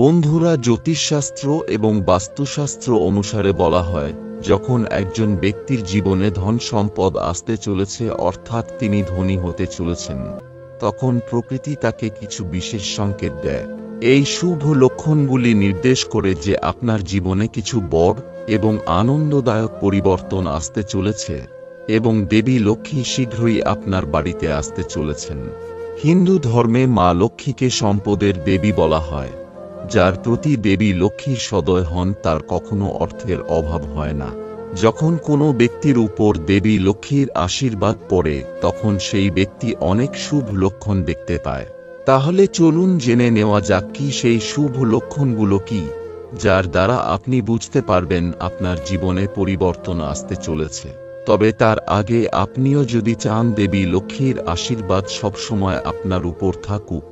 বন্ধুরা, জ্যোতিষশাস্ত্র এবং বাস্তুশাস্ত্র অনুসারে বলা হয়, যখন একজন ব্যক্তির জীবনে ধন সম্পদ আসতে চলেছে, অর্থাৎ তিনি ধনী হতে চলেছেন, তখন প্রকৃতি তাকে কিছু বিশেষ সংকেত দেয়। এই শুভ লক্ষণগুলি নির্দেশ করে যে আপনার জীবনে কিছু বড় এবং আনন্দদায়ক পরিবর্তন আসতে চলেছে এবং দেবী লক্ষ্মী শীঘ্রই আপনার বাড়িতে আসতে চলেছেন। হিন্দু ধর্মে মা লক্ষ্মীকে সম্পদের দেবী বলা হয়। যার প্রতি দেবী লক্ষ্মীর সদয় হন তার কখনো অর্থের অভাব হয় না। যখন কোনো ব্যক্তির উপর দেবী লক্ষ্মীর আশীর্বাদ পড়ে তখন সেই ব্যক্তি অনেক শুভ লক্ষণ দেখতে পায়। তাহলে চলুন জেনে নেওয়া যাক কি সেই শুভ লক্ষণগুলো কি, যার দ্বারা আপনি বুঝতে পারবেন আপনার জীবনে পরিবর্তন আসতে চলেছে। তবে তার আগে আপনিও যদি চান দেবী লক্ষ্মীর আশীর্বাদ সবসময় আপনার উপর থাকুক,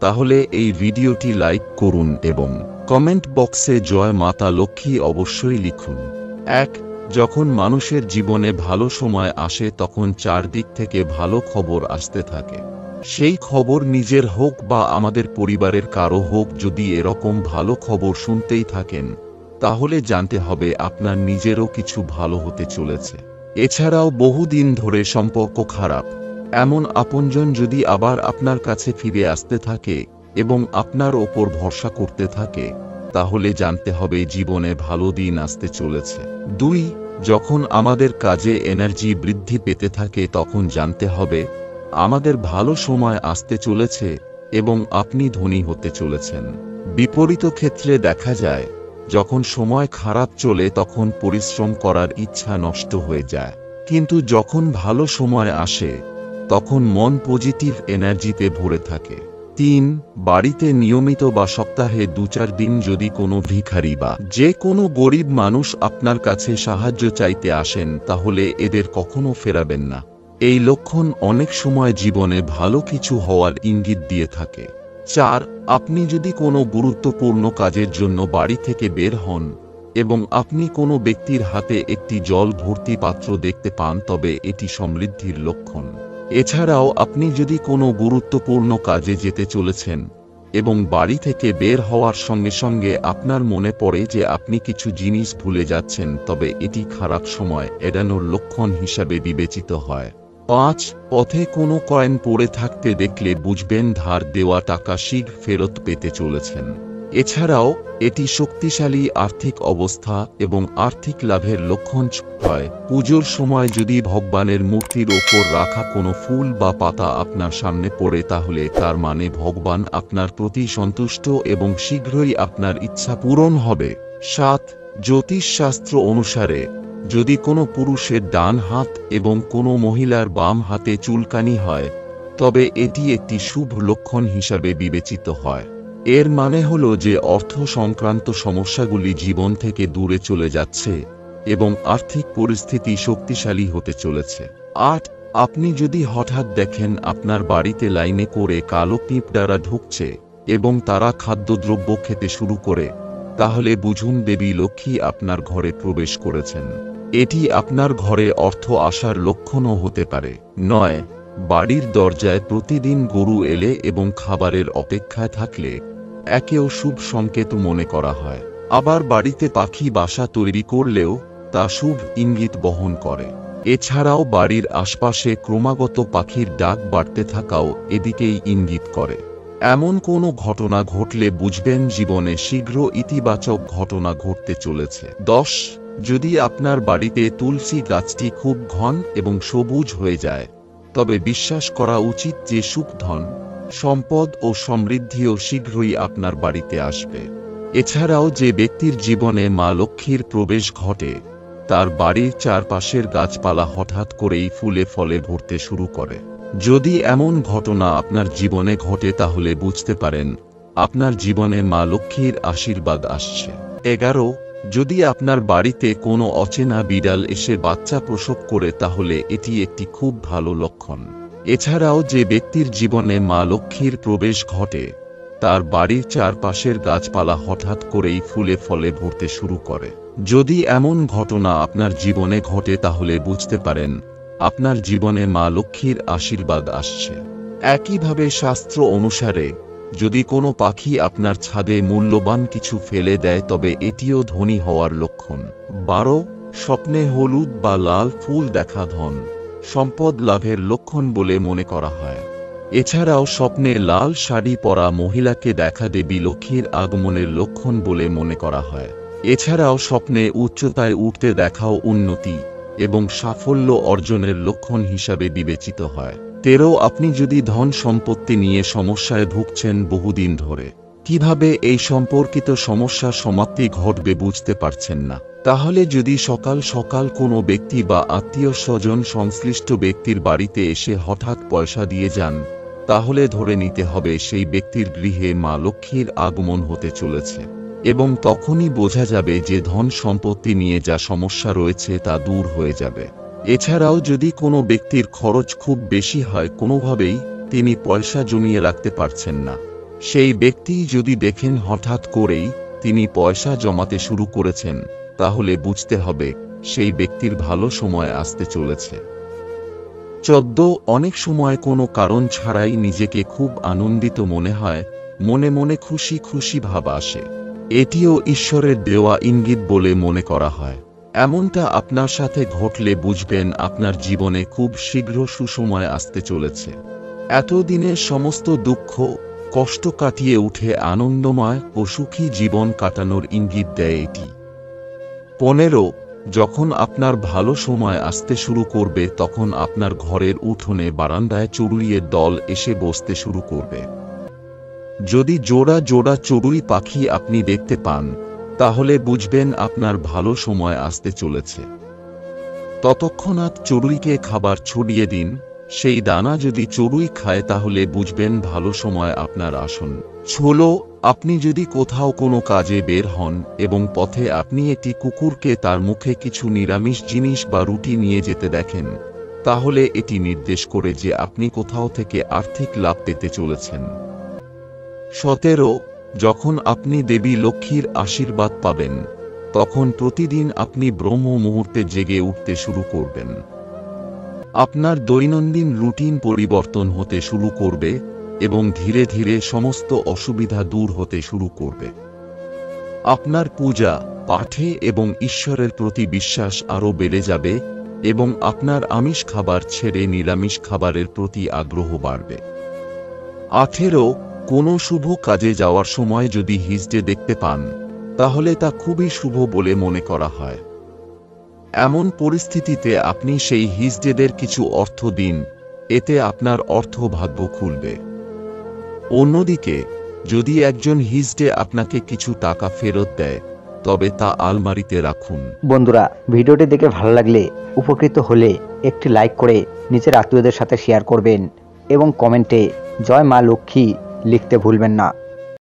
তাহলে এই ভিডিওটি লাইক করুন এবং কমেন্ট বক্সে জয় মাতা লক্ষ্মী অবশ্যই লিখুন। 1. যখন মানুষের জীবনে ভালো সময় আসে তখন চারদিক থেকে ভালো খবর আসতে থাকে। সেই খবর নিজের হোক বা আমাদের পরিবারের কারো হোক, যদি এরকম ভালো খবর শুনতেই থাকেন তাহলে জানতে হবে আপনার নিজেরও কিছু ভালো হতে চলেছে। এছাড়াও বহুদিন ধরে সম্পর্ক খারাপ এমন আপনজন যদি আবার আপনার কাছে ফিরে আসতে থাকে এবং আপনার ওপর ভরসা করতে থাকে, তাহলে জানতে হবে জীবনে ভালো দিন আসতে চলেছে। 2. যখন আমাদের কাজে এনার্জি বৃদ্ধি পেতে থাকে তখন জানতে হবে আমাদের ভালো সময় আসতে চলেছে এবং আপনি ধনী হতে চলেছেন। বিপরীত ক্ষেত্রে দেখা যায়, যখন সময় খারাপ চলে তখন পরিশ্রম করার ইচ্ছা নষ্ট হয়ে যায়, কিন্তু যখন ভালো সময় আসে তখন মন পজিটিভ এনার্জিতে ভরে থাকে। 3. বাড়িতে নিয়মিত বা সপ্তাহে 2-4 দিন যদি কোনো ভিখারি বা যে কোনো গরিব মানুষ আপনার কাছে সাহায্য চাইতে আসেন তাহলে এদের কখনো ফেরাবেন না। এই লক্ষণ অনেক সময় জীবনে ভালো কিছু হওয়ার ইঙ্গিত দিয়ে থাকে। 4. আপনি যদি কোনো গুরুত্বপূর্ণ কাজের জন্য বাড়ি থেকে বের হন এবং আপনি কোনো ব্যক্তির হাতে একটি জল ভর্তি পাত্র দেখতে পান তবে এটি সমৃদ্ধির লক্ষণ। এছাড়াও আপনি যদি কোনো গুরুত্বপূর্ণ কাজে যেতে চলেছেন এবং বাড়ি থেকে বের হওয়ার সঙ্গে সঙ্গে আপনার মনে পড়ে যে আপনি কিছু জিনিস ভুলে যাচ্ছেন, তবে এটি খারাপ সময় এড়ানোর লক্ষণ হিসাবে বিবেচিত হয়। 5. পথে কোনো কয়েন পড়ে থাকতে দেখলে বুঝবেন ধার দেওয়া টাকা শীঘ্র ফেরত পেতে চলেছেন। এছাড়াও এটি শক্তিশালী আর্থিক অবস্থা এবং আর্থিক লাভের লক্ষণ হয়। পুজোর সময় যদি ভগবানের মূর্তির ওপর রাখা কোনো ফুল বা পাতা আপনার সামনে পড়ে তাহলে তার মানে ভগবান আপনার প্রতি সন্তুষ্ট এবং শীঘ্রই আপনার ইচ্ছা পূরণ হবে। 7. জ্যোতিষশাস্ত্র অনুসারে যদি কোনো পুরুষের ডান হাত এবং কোনো মহিলার বাম হাতে চুলকানি হয় তবে এটি একটি শুভ লক্ষণ হিসাবে বিবেচিত হয়। এর মানে হলো যে অর্থ সংক্রান্ত সমস্যাগুলি জীবন থেকে দূরে চলে যাচ্ছে এবং আর্থিক পরিস্থিতি শক্তিশালী হতে চলেছে। 8. আপনি যদি হঠাৎ দেখেন আপনার বাড়িতে লাইনে করে কালো পিঁপড়ারা ঢুকছে এবং তারা খাদ্যদ্রব্য খেতে শুরু করে, তাহলে বুঝুন দেবী লক্ষ্মী আপনার ঘরে প্রবেশ করেছেন। এটি আপনার ঘরে অর্থ আসার লক্ষণও হতে পারে। 9. বাড়ির দরজায় প্রতিদিন গরু এলে এবং খাবারের অপেক্ষায় থাকলে একেও শুভ সংকেত মনে করা হয়। আবার বাড়িতে পাখি বাসা তৈরি করলেও তা শুভ ইঙ্গিত বহন করে। এছাড়াও বাড়ির আশপাশে ক্রমাগত পাখির ডাক বাড়তে থাকাও এদিকেই ইঙ্গিত করে। এমন কোনো ঘটনা ঘটলে বুঝবেন জীবনে শীঘ্র ইতিবাচক ঘটনা ঘটতে চলেছে। 10. যদি আপনার বাড়িতে তুলসী গাছটি খুব ঘন এবং সবুজ হয়ে যায় তবে বিশ্বাস করা উচিত যে সুখ, ধন, সম্পদ ও সমৃদ্ধিও শীঘ্রই আপনার বাড়িতে আসবে। এছাড়াও যে ব্যক্তির জীবনে মা লক্ষ্মীর প্রবেশ ঘটে তার বাড়ির চারপাশের গাছপালা হঠাৎ করেই ফুলে ফলে ভরতে শুরু করে। যদি এমন ঘটনা আপনার জীবনে ঘটে তাহলে বুঝতে পারেন আপনার জীবনে মা লক্ষ্মীর আশীর্বাদ আসছে। 11. যদি আপনার বাড়িতে কোনো অচেনা বিড়াল এসে বাচ্চা প্রসব করে তাহলে এটি একটি খুব ভালো লক্ষণ। এছাড়াও যে ব্যক্তির জীবনে মা লক্ষ্মীর প্রবেশ ঘটে তার বাড়ির চারপাশের গাছপালা হঠাৎ করেই ফুলে ফলে ভরতে শুরু করে। যদি এমন ঘটনা আপনার জীবনে ঘটে তাহলে বুঝতে পারেন আপনার জীবনে মা লক্ষ্মীর আশীর্বাদ আসছে। একইভাবে শাস্ত্র অনুসারে যদি কোনো পাখি আপনার ছাদে মূল্যবান কিছু ফেলে দেয় তবে এটিও ধনী হওয়ার লক্ষণ। 12. স্বপ্নে হলুদ বা লাল ফুল দেখা ধন সম্পদ লাভের লক্ষণ বলে মনে করা হয়। এছাড়াও স্বপ্নে লাল শাড়ি পরা মহিলাকে দেখা দেবী লক্ষ্মীর আগমনের লক্ষণ বলে মনে করা হয়। এছাড়াও স্বপ্নে উচ্চতায় উঠতে দেখাও উন্নতি এবং সাফল্য অর্জনের লক্ষণ হিসাবে বিবেচিত হয়। 13. আপনি যদি ধন সম্পত্তি নিয়ে সমস্যায় ভুগছেন বহুদিন ধরে, কিভাবে এই সম্পর্কিত সমস্যা সমাপ্তি ঘটবে বুঝতে পারছেন না, তাহলে যদি সকাল সকাল কোনো ব্যক্তি বা আত্মীয় স্বজন সংশ্লিষ্ট ব্যক্তির বাড়িতে এসে হঠাৎ পয়সা দিয়ে যান, তাহলে ধরে নিতে হবে সেই ব্যক্তির গৃহে মা লক্ষ্মীর আগমন হতে চলেছে এবং তখনই বোঝা যাবে যে ধন সম্পত্তি নিয়ে যা সমস্যা রয়েছে তা দূর হয়ে যাবে। এছাড়াও যদি কোনো ব্যক্তির খরচ খুব বেশি হয়, কোনোভাবেই তিনি পয়সা জমিয়ে রাখতে পারছেন না, সেই ব্যক্তি যদি দেখেন হঠাৎ করেই তিনি পয়সা জমাতে শুরু করেছেন, তাহলে বুঝতে হবে সেই ব্যক্তির ভালো সময় আসতে চলেছে। 14. অনেক সময় কোনো কারণ ছাড়াই নিজেকে খুব আনন্দিত মনে হয়, মনে মনে খুশি খুশি ভাব আসে। এটিও ঈশ্বরের দেওয়া ইঙ্গিত বলে মনে করা হয়। এমনটা আপনার সাথে ঘটলে বুঝবেন আপনার জীবনে খুব শীঘ্র সুসময় আসতে চলেছে। এতদিনের সমস্ত দুঃখ কষ্ট কাটিয়ে উঠে আনন্দময় ও সুখী জীবন কাটানোর ইঙ্গিত দেয় এটি। 15. যখন আপনার ভালো সময় আসতে শুরু করবে তখন আপনার ঘরের উঠোনে বারান্দায় চড়ুইয়ের দল এসে বসতে শুরু করবে। যদি জোড়া জোড়া চড়ুই পাখি আপনি দেখতে পান, তাহলে বুঝবেন আপনার ভালো সময় আসতে চলেছে। ততক্ষণাৎ চড়ুইকে খাবার ছড়িয়ে দিন, সেই দানা যদি চড়ুই খায় তাহলে বুঝবেন ভালো সময় আপনার আসন্ন। 16. আপনি যদি কোথাও কোনো কাজে বের হন এবং পথে আপনি একটি কুকুরকে তার মুখে কিছু নিরামিষ জিনিস বা রুটি নিয়ে যেতে দেখেন, তাহলে এটি নির্দেশ করে যে আপনি কোথাও থেকে আর্থিক লাভ পেতে চলেছেন। 17. যখন আপনি দেবী লক্ষ্মীর আশীর্বাদ পাবেন, তখন প্রতিদিন আপনি ব্রহ্ম মুহূর্তে জেগে উঠতে শুরু করবেন। আপনার দৈনন্দিন রুটিন পরিবর্তন হতে শুরু করবে এবং ধীরে ধীরে সমস্ত অসুবিধা দূর হতে শুরু করবে। আপনার পূজা পাঠে এবং ঈশ্বরের প্রতি বিশ্বাস আরও বেড়ে যাবে এবং আপনার আমিষ খাবার ছেড়ে নিরামিষ খাবারের প্রতি আগ্রহ বাড়বে। 18. কোনো শুভ কাজে যাওয়ার সময় যদি হিজড়ে দেখতে পান, তাহলে তা খুবই শুভ বলে মনে করা হয়। এমন পরিস্থিতিতে আপনি সেই হিজড়েদের কিছু অর্থ দিন, এতে আপনার অর্থ ভাগ্য খুলবে। অন্যদিকে যদি একজন হিজড়ে আপনাকে কিছু টাকা ফেরত দেয়, তবে তা আলমারিতে রাখুন। বন্ধুরা, ভিডিওটি দেখে ভালো লাগলে, উপকৃত হলে একটি লাইক করে নিজের আত্মীয়দের সাথে শেয়ার করবেন এবং কমেন্টে জয় মা লক্ষ্মী লিখতে ভুলবেন না।